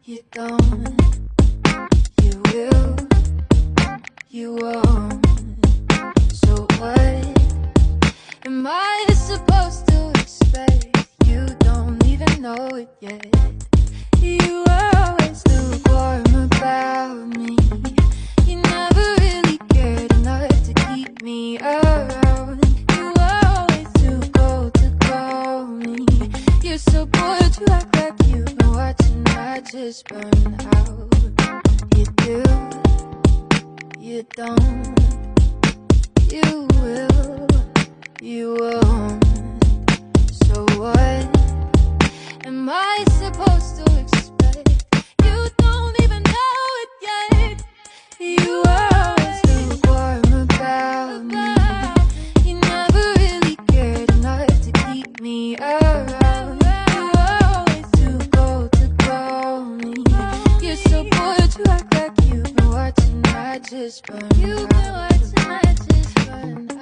You don't, you will, you won't. So what am I supposed to expect? You don't even know it yet. You always lukewarm about me. You never really cared enough to keep me around. You always too cold to call me. You're so bored to act like you've been watching matches burn out. You do, you don't, you will, you won't. So what am I supposed to expect? You don't even know it yet. You always lukewarm about me. You never really cared enough to keep me around. You always too cold to call me. You're so bored to act like you've been watching matches burn out. You've been watching matches burn out.